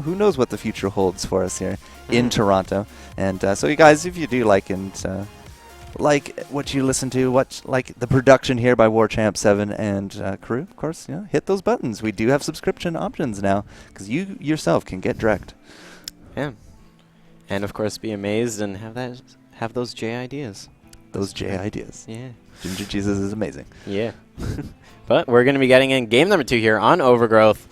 who knows what the future holds for us here in Toronto. And so you guys, if you do like what you listen to, like the production here by WarChamp7 and crew, of course, hit those buttons. We do have subscription options now because you yourself can get direct. Yeah. And of course be amazed and have those J ideas. Those J ideas. Yeah. Ginger Jesus is amazing. Yeah. But we're going to be getting in game number 2 here on Overgrowth.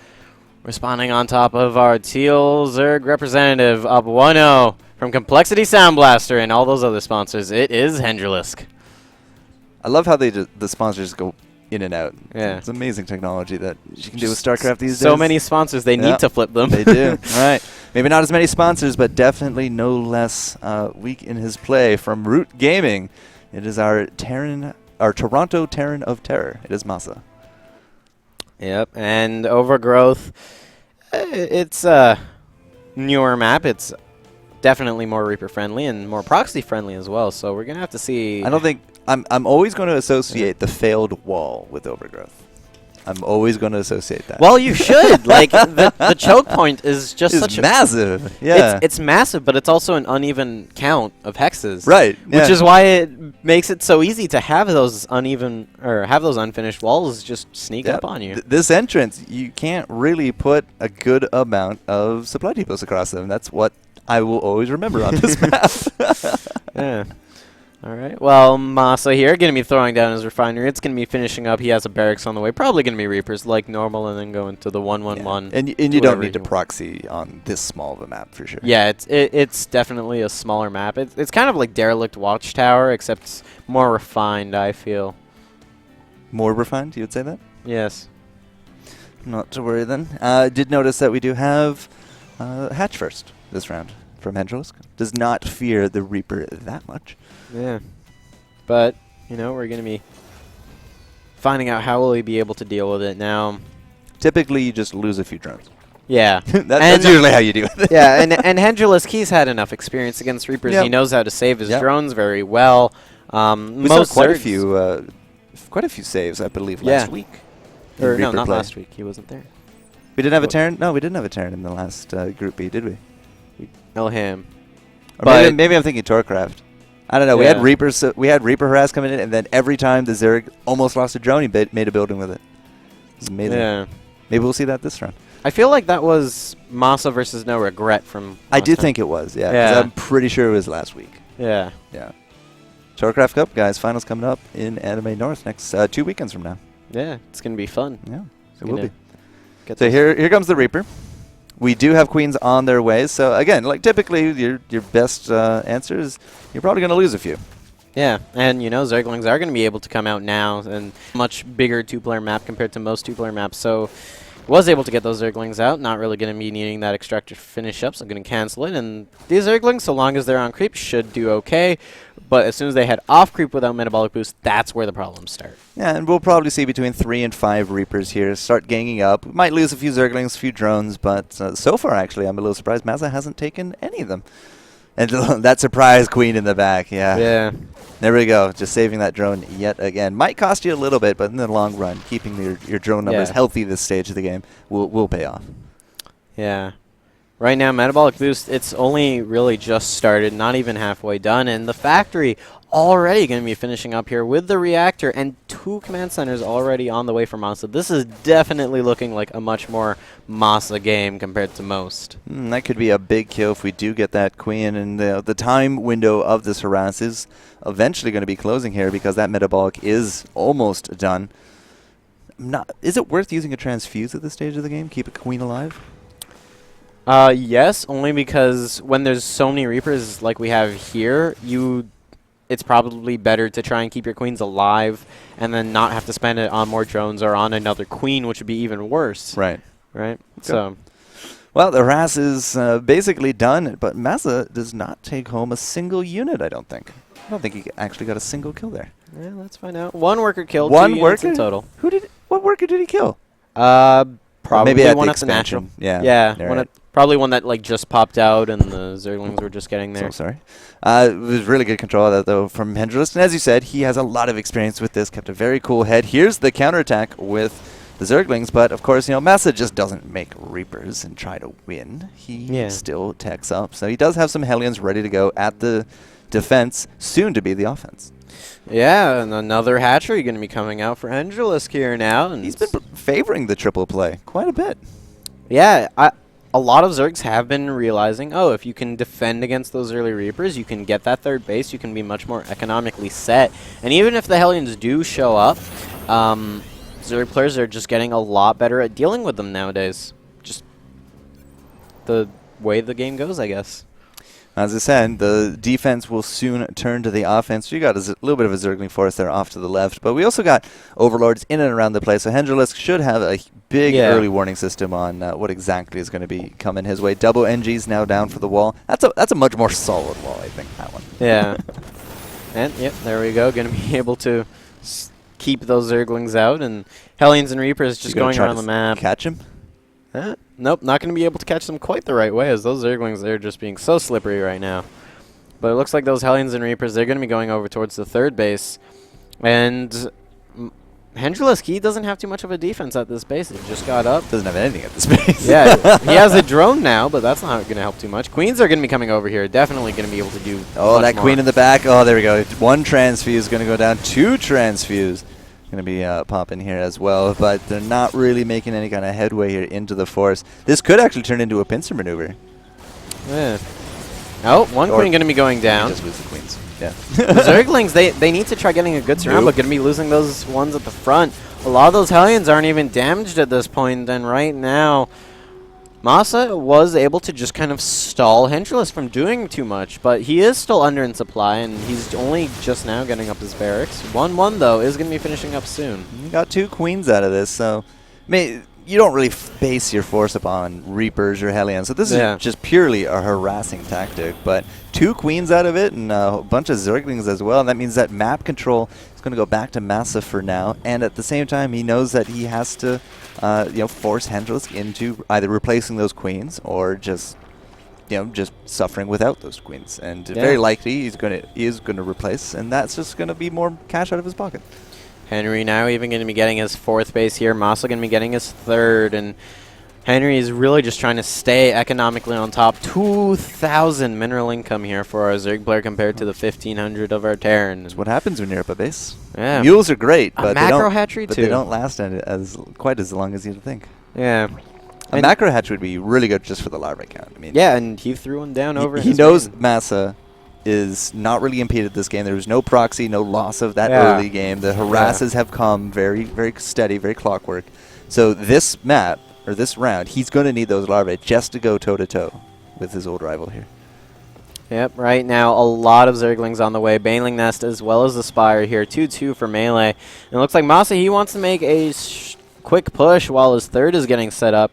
Responding on top of our Teal Zerg representative up 1-0 from Complexity Sound Blaster and all those other sponsors. It is Hendrilisk. I love how the sponsors go in and out. Yeah. It's amazing technology that you can do with StarCraft these days. So many sponsors, they need to flip them. They do. All right. Maybe not as many sponsors, but definitely no less weak in his play from Root Gaming. It is our Toronto Terran of Terror. It is MaSa. Yep, and Overgrowth, it's a newer map. It's definitely more Reaper friendly and more proxy friendly as well. So we're gonna have to see. I don't think I'm always going to associate the failed wall with Overgrowth. I'm always going to associate that. Well, you should. Like the choke point is just such massive. Yeah, it's massive, but it's also an uneven count of hexes. Right, which is why it makes it so easy to have those uneven or have those unfinished walls just sneak up on you. This entrance, you can't really put a good amount of supply depots across them. That's what I will always remember on this map. Yeah. All right. Well, MaSa here going to be throwing down his refinery. It's going to be finishing up. He has a barracks on the way. Probably going to be Reapers like normal and then go into the 1-1-1. And you don't need to proxy on this small of a map for sure. Yeah, it's definitely a smaller map. It's kind of like Derelict Watchtower, except it's more refined, I feel. More refined, you would say that? Yes. Not to worry then. Did notice that we do have Hatch first this round from Hendrilisk. Does not fear the Reaper that much. Yeah. But, we're going to be finding out how will he be able to deal with it now. Typically, you just lose a few drones. Yeah. That's usually how you do it. Yeah, and Hendrilisk, he's had enough experience against Reapers. Yep. He knows how to save his drones very well. We saw quite a few saves, I believe, last week. Or no, not last week. He wasn't there. We didn't have a Terran? No, we didn't have a Terran in the last Group B, did we? No, him. Or maybe I'm thinking Torcraft. I don't know. We had Reapers. We had Reaper harass coming in, and then every time the Zerg almost lost a drone, he made a building with it. It's amazing. Yeah. Maybe we'll see that this round. I feel like that was MaSa versus No Regret from. I do think it was. Yeah. I'm pretty sure it was last week. Yeah. Yeah. Torcraft Cup, guys. Finals coming up in Anime North next 2 weekends from now. Yeah, it's gonna be fun. Yeah, it will be. So here comes the Reaper. We do have queens on their way. So again, like typically, your best answer is you're probably going to lose a few. Yeah, and Zerglings are going to be able to come out now, and much bigger 2-player map compared to most 2-player maps. So was able to get those Zerglings out. Not really going to be needing that extractor finish up, so I'm going to cancel it. And these Zerglings, so long as they're on creep, should do okay. But as soon as they head off creep without metabolic boost, that's where the problems start. Yeah, and we'll probably see between 3 and 5 Reapers here start ganging up. We might lose a few Zerglings, a few drones, but so far, actually, I'm a little surprised MaSa hasn't taken any of them. And that surprise queen in the back, Yeah. There we go, just saving that drone yet again. Might cost you a little bit, but in the long run, keeping your drone numbers healthy this stage of the game will pay off. Yeah. Right now, metabolic boost, it's only really just started, not even halfway done, and the factory already going to be finishing up here with the reactor and 2 command centers already on the way for MaSa. This is definitely looking like a much more MaSa game compared to most. That could be a big kill if we do get that queen, and the time window of this harass is eventually going to be closing here because that metabolic is almost done. Is it worth using a transfuse at this stage of the game? Keep a queen alive? Yes, only because when there's so many Reapers like we have here, it's probably better to try and keep your queens alive and then not have to spend it on more drones or on another queen, which would be even worse. Right. Right? So. Well, the harass is basically done, but MaSa does not take home a single unit, I don't think. I don't think he actually got a single kill there. Yeah, let's find out. 1 worker killed, 1 2 worker in total. What worker did he kill? Probably maybe at one the at the natural. Yeah. Probably one that just popped out and the Zerglings were just getting there. So sorry. It was really good control of that, though, from Hendrilisk. And as you said, he has a lot of experience with this, kept a very cool head. Here's the counterattack with the Zerglings. But, of course, MaSa just doesn't make Reapers and try to win. He still techs up. So he does have some Hellions ready to go at the defense, soon to be the offense. Yeah, and another hatchery going to be coming out for Angelisk here now. And he's been favoring the triple play quite a bit. Yeah, a lot of Zergs have been realizing, oh, if you can defend against those early Reapers, you can get that third base, you can be much more economically set. And even if the Hellions do show up, Zerg players are just getting a lot better at dealing with them nowadays. Just the way the game goes, I guess. As I said, the defense will soon turn to the offense. You got a little bit of a Zergling force there off to the left, but we also got Overlords in and around the place. So Hendrilisk should have a big early warning system on what exactly is going to be coming his way. Double NGs now down for the wall. That's a much more solid wall, I think, that one. Yeah. And, yep, there we go. Going to be able to keep those Zerglings out, and Hellions and Reapers just going around the map. Catch him? Nope, not going to be able to catch them quite the right way, as those Zerglings, they're just being so slippery right now. But it looks like those Hellions and Reapers, they're going to be going over towards the third base. And Hendrilisk, he doesn't have too much of a defense at this base. He just got up. Doesn't have anything at this base. Yeah, he has a drone now, but that's not going to help too much. Queens are going to be coming over here. Definitely going to be able to do that more. Queen in the back. Oh, there we go. One transfuse going to go down. Two transfuse going to be popping here as well, but they're not really making any kind of headway here into the force. This could actually turn into a pincer maneuver. Yeah. Oh, one Queen going to be going down. Just lose the Queens. Yeah. The Zerglings, they need to try getting a good surround, but going to be losing those ones at the front. A lot of those Hellions aren't even damaged at this point, and right now, MaSa was able to just kind of stall Hendrilisk from doing too much, but he is still under in supply, and he's only just now getting up his barracks. 1-1, though, is going to be finishing up soon. You got two Queens out of this, so you don't really base your force upon Reapers or Hellions, so this is just purely a harassing tactic, but two Queens out of it and a bunch of Zerglings as well, and that means that map control is going to go back to MaSa for now, and at the same time, he knows that he has to force Hendrilisk into either replacing those Queens or just suffering without those Queens, and very likely he is going to replace, and that's just going to be more cash out of his pocket. Henry now even going to be getting his fourth base here. MaSa going to be getting his third, and Henry is really just trying to stay economically on top. 2,000 mineral income here for our Zerg player compared to the 1,500 of our Terran. That's what happens when you're up a base. Yeah. Mules are great, but they don't last quite as long as you'd think. Yeah. A macro hatch would be really good just for the larvae count. Yeah, and he threw one down over. He knows MaSa is not really impeded this game. There was no proxy, no loss of that early game. The harasses have come very, very steady, very clockwork. So this map, or this round, he's going to need those larvae just to go toe-to-toe with his old rival here. Yep, right now a lot of Zerglings on the way. Baneling Nest as well as the Spire here. 2-2 for melee. And it looks like MaSa, he wants to make a quick push while his third is getting set up.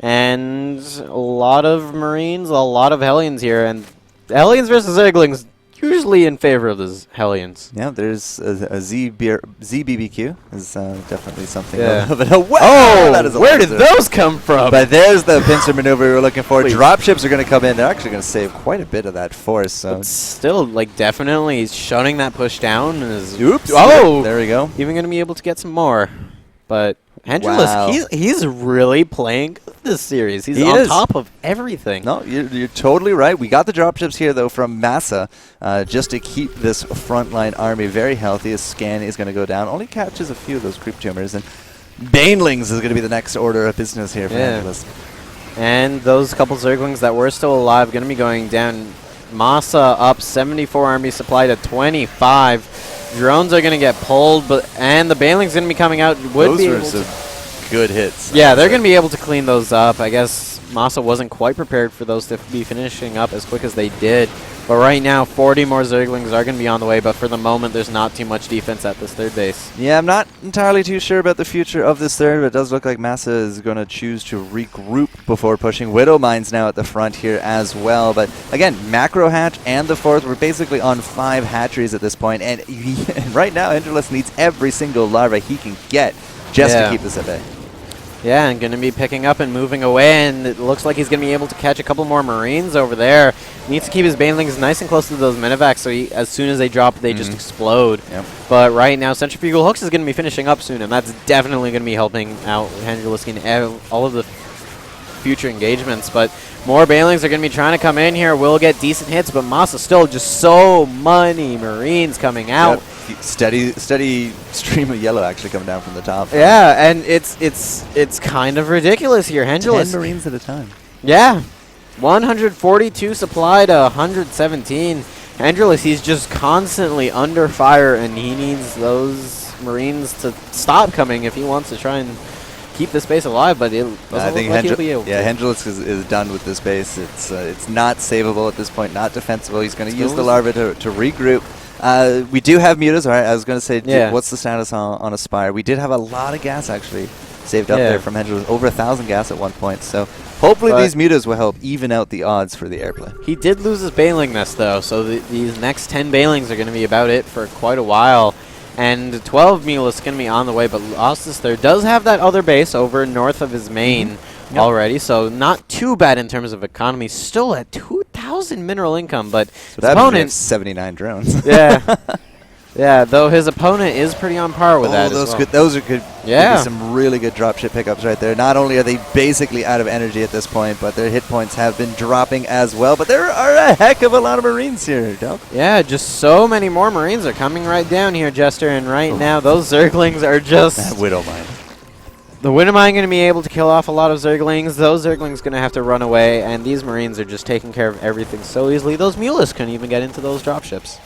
And a lot of Marines, a lot of Hellions here. And Hellions versus Zerglings, usually in favor of the Hellions. Yeah, there's a ZBBQ is definitely something. Yeah. Where did those come from? But there's the pincer maneuver we were looking for. Dropships are going to come in. They're actually going to save quite a bit of that force. So but still, definitely shutting that push down. Oops. Oh! There we go. Even going to be able to get some more. But Hendrilisk, he's really playing good this series. He's on top of everything. No, you're totally right. We got the dropships here, though, from MaSa just to keep this frontline army very healthy. His scan is going to go down. Only catches a few of those creep tumors. And Banelings is going to be the next order of business here for Hendrilisk. And those couple Zerglings that were still alive going to be going down. MaSa up 74 army supply to 25. Drones are going to get pulled, and the Baneling's going to be coming out. Those were some good hits. Yeah, they're going to be able to clean those up. I guess MaSa wasn't quite prepared for those to be finishing up as quick as they did. But right now, 40 more Zerglings are going to be on the way, but for the moment, there's not too much defense at this third base. Yeah, I'm not entirely too sure about the future of this third, but it does look like MaSa is going to choose to regroup before pushing. Widow Mines now at the front here as well. But again, Macro Hatch and the fourth, we're basically on 5 hatcheries at this point, and right now, Hendrilisk needs every single larva he can get just to keep this at bay. Yeah, and going to be picking up and moving away, and it looks like he's going to be able to catch a couple more Marines over there. Needs to keep his Banelings nice and close to those Medivacs, so as soon as they drop, they just explode. Yep. But right now, Centrifugal Hooks is going to be finishing up soon, and that's definitely going to be helping out Hendrilisk in all of the future engagements. But more Banelings are going to be trying to come in here. Will get decent hits, but MaSa still just so many Marines coming out. Yep. Steady stream of yellow actually coming down from the top. Yeah, and it's kind of ridiculous here. 10 Hendrilisk. Marines at a time. Yeah. 142 supply to 117. Hendrilisk, he's just constantly under fire, and he needs those Marines to stop coming if he wants to try and keep this base alive, but it doesn't look like he'll be able to. Hendrilisk is done with this base. It's not savable at this point, not defensible. He's going to use the larva to regroup. We do have mutas. All right, I was going to say, what's the status on Aspire? We did have a lot of gas actually saved up there from Hendrilisk, over 1,000 gas at one point. So hopefully these mutas will help even out the odds for the airplay. He did lose his Baneling nest though, so these next 10 Banelings are going to be about it for quite a while. And 12 Mulus is going to be on the way, but Lostis there does have that other base over north of his main already, so not too bad in terms of economy. Still at 2,000 mineral income, but his opponent 79 drones. Yeah, though his opponent is pretty on par with that. Those are good. Yeah, some really good dropship pickups right there. Not only are they basically out of energy at this point, but their hit points have been dropping as well. But there are a heck of a lot of Marines here, Delk. Yeah, just so many more Marines are coming right down here, Jester. And right now, those Zerglings are just that Widowmine. The Widowmine going to be able to kill off a lot of Zerglings. Those Zerglings going to have to run away, and these Marines are just taking care of everything so easily. Those Mulas couldn't even get into those dropships.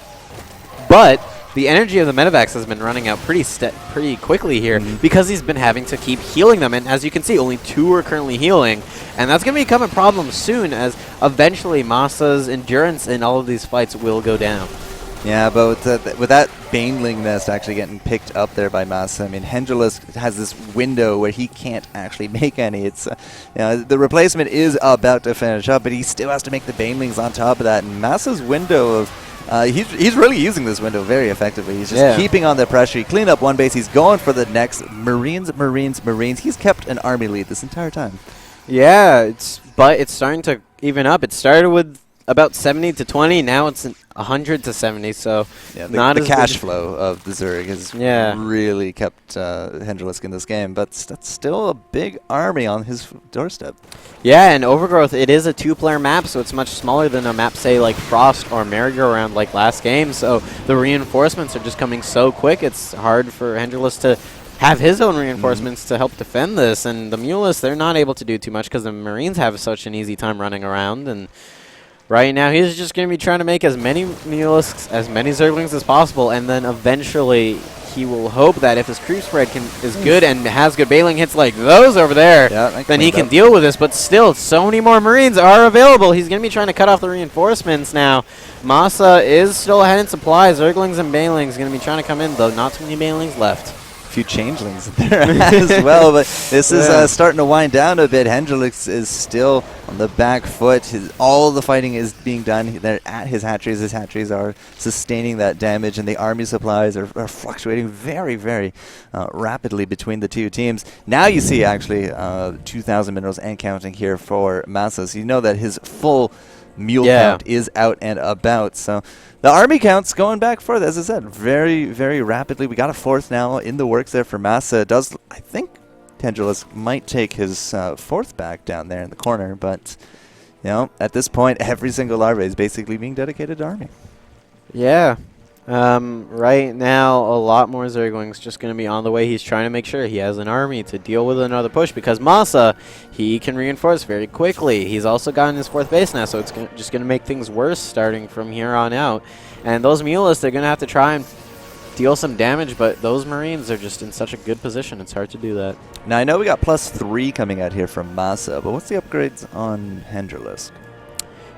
But the energy of the Medivacs has been running out pretty quickly here because he's been having to keep healing them. And as you can see, only 2 are currently healing. And that's going to become a problem soon, as eventually MaSa's endurance in all of these fights will go down. Yeah, but with that Baneling nest actually getting picked up there by MaSa, I mean, Hendrilisk has this window where he can't actually make any. It's the replacement is about to finish up, but he still has to make the Banelings on top of that. And MaSa's window of he's really using this window very effectively. He's just keeping on the pressure. He cleaned up one base. He's going for the next. Marines. He's kept an army lead this entire time. Yeah, but it's starting to even up. It started with about 70 to 20. Now it's 100 to 70. So the cash flow of the Zerg has really kept Hendrilisk in this game. But that's still a big army on his doorstep. Yeah, and Overgrowth, it is a 2-player map, so it's much smaller than a map, say, like Frost or Merry-Go-Round like last game. So the reinforcements are just coming so quick. It's hard for Hendrilisk to have his own reinforcements to help defend this. And the Mulus, they're not able to do too much because the Marines have such an easy time running around. And right now, he's just going to be trying to make as many Mulisks, as many Zerglings as possible, and then eventually he will hope that if his creep spread is good and has good bailing hits like those over there, then he can deal with this. But still, so many more Marines are available. He's going to be trying to cut off the reinforcements now. MaSa is still ahead in supplies. Zerglings and Banelings going to be trying to come in, though not too many Banelings left. Few changelings there as well, but this is starting to wind down a bit. Hendrilisk is still on the back foot. All the fighting is being done. They're at his hatcheries. His hatcheries are sustaining that damage, and the army supplies are fluctuating very, very rapidly between the two teams. Now you see actually 2,000 minerals and counting here for MaSa, so you know that his full mule count is out and about. So the army count's going back further, as I said, very, very rapidly. We got a 4th now in the works there for MaSa. I think Hendrilisk might take his 4th back down there in the corner, but at this point, every single larva is basically being dedicated to army. Yeah. Right now, a lot more Zerglings just going to be on the way. He's trying to make sure he has an army to deal with another push, because MaSa, he can reinforce very quickly. He's also gotten his 4th base now, so it's just going to make things worse starting from here on out. And those Mulas, they're going to have to try and deal some damage, but those Marines are just in such a good position. It's hard to do that. Now, I know we got +3 coming out here from MaSa, but what's the upgrades on Hendrilisk?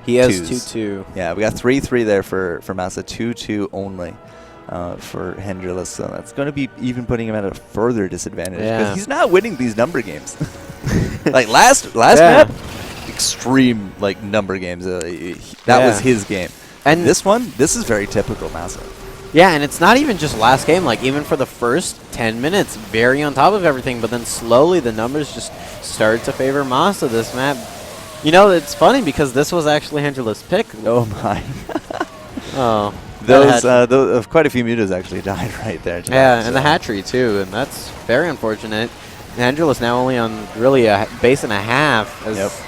He has 2-2. Yeah, we got 3-3 there for MaSa, 2-2 only for Hendrilisk. So that's going to be even putting him at a further disadvantage because he's not winning these number games. Like last map, extreme number games. That was his game. And this is very typical MaSa. Yeah, and it's not even just last game. Like, even for the first 10 minutes, very on top of everything. But then slowly the numbers just started to favor MaSa this map. You know, it's funny because this was actually Angela's pick. Oh, my. Oh. Those quite a few mutas actually died right there. Yeah, and the hatchery, too. And that's very unfortunate. Angela's now only on really a base and a half, as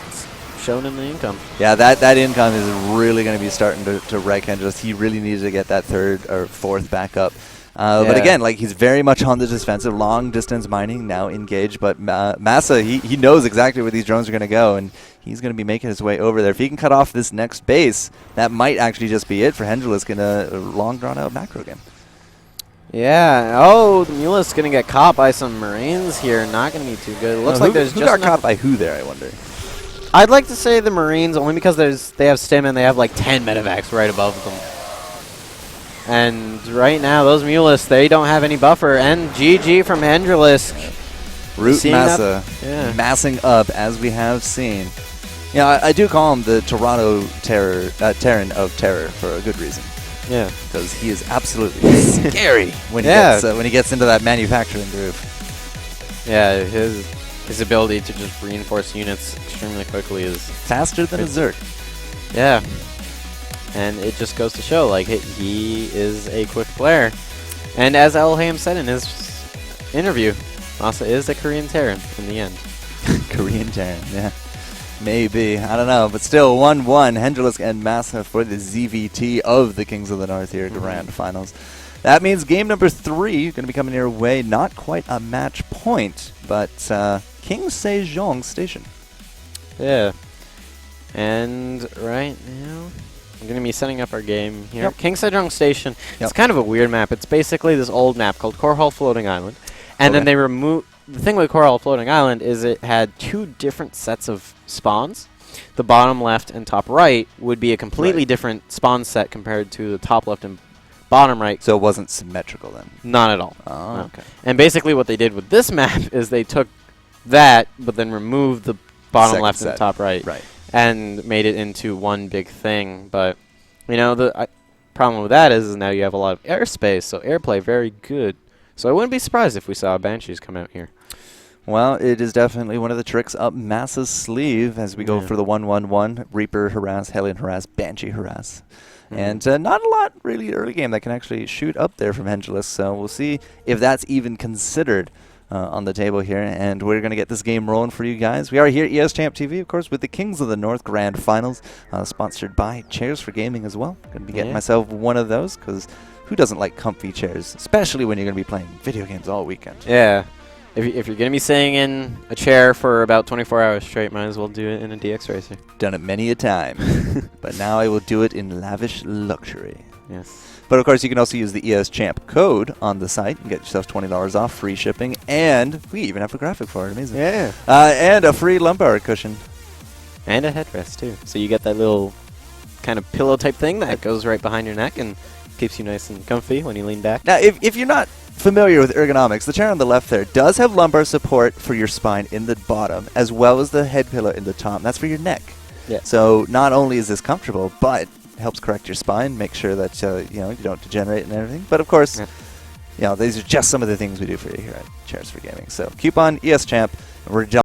shown in the income. Yeah, that income is really going to be starting to wreck Angelus. He really needs to get that third or fourth back up. But again, like, he's very much on the defensive, long distance mining, now engaged. But MaSa, he knows exactly where these drones are going to go, and he's going to be making his way over there. If he can cut off this next base, that might actually just be it for Hengelis in a long drawn out macro game. Yeah. Oh, the Mule's going to get caught by some Marines here. Not going to be too good. It looks like there's who just got caught by who there, I wonder? I'd like to say the Marines, only because they have stim and they have like 10 medevacs right above them. And right now, those Mulists, they don't have any buffer. And GG from Hendrilisk. ROOT.MaSa massing up, as we have seen. Yeah, I do call him the Toronto Terran of Terror for a good reason. Yeah. Because he is absolutely scary when he gets into that manufacturing groove. Yeah, his ability to just reinforce units extremely quickly is faster than a Zerg. Yeah. And it just goes to show, like, he is a quick player. And as Elhaim said in his interview, MaSa is a Korean Terran in the end. Korean Terran, yeah. Maybe. I don't know. But still, 1-1. Hendrilisk and MaSa for the ZVT of the Kings of the North here, Grand Finals. That means game number 3 going to be coming your way. Not quite a match point, but King Sejong Station. Yeah. And right now, I'm going to be setting up our game here. Yep. King Sejong Station. It's kind of a weird map. It's basically this old map called Korhal Floating Island. And then they remove... The thing with Korhal Floating Island is it had 2 different sets of spawns. The bottom left and top right would be a completely different spawn set compared to the top left and bottom right. So it wasn't symmetrical then? Not at all. Oh, no. okay. And basically what they did with this map is they took that, but then removed the bottom left and top right. And made it into one big thing. But, you know, the problem with that is now you have a lot of airspace, so airplay very good. So I wouldn't be surprised if we saw Banshees come out here. Well, it is definitely one of the tricks up MaSa's sleeve as we go for the 1-1-1. Reaper harass, Hellion harass, Banshee harass. And not a lot really early game that can actually shoot up there from Hengelis. So we'll see if that's even considered on the table here. And we're going to get this game rolling for you guys. We are here at ES Champ TV, of course, with the Kings of the North Grand Finals, sponsored by Chairs for Gaming as well. Going to be getting myself one of those because who doesn't like comfy chairs, especially when you're going to be playing video games all weekend. Yeah. If you're going to be sitting in a chair for about 24 hours straight, might as well do it in a DX Racer. Done it many a time. But now I will do it in lavish luxury. Yes. But of course, you can also use the ES Champ code on the site and get yourself $20 off, free shipping, and we even have a graphic for it. Amazing. Yeah. And a free lumbar cushion. And a headrest, too. So you get that little kind of pillow type thing that goes right behind your neck and keeps you nice and comfy when you lean back. Now, if you're not familiar with ergonomics, the chair on the left there does have lumbar support for your spine in the bottom, as well as the head pillow in the top. That's for your neck. Yeah. So not only is this comfortable, but helps correct your spine, make sure that you don't degenerate and everything. But of course, these are just some of the things we do for you here at Chairs for Gaming. So coupon ES Champ. We're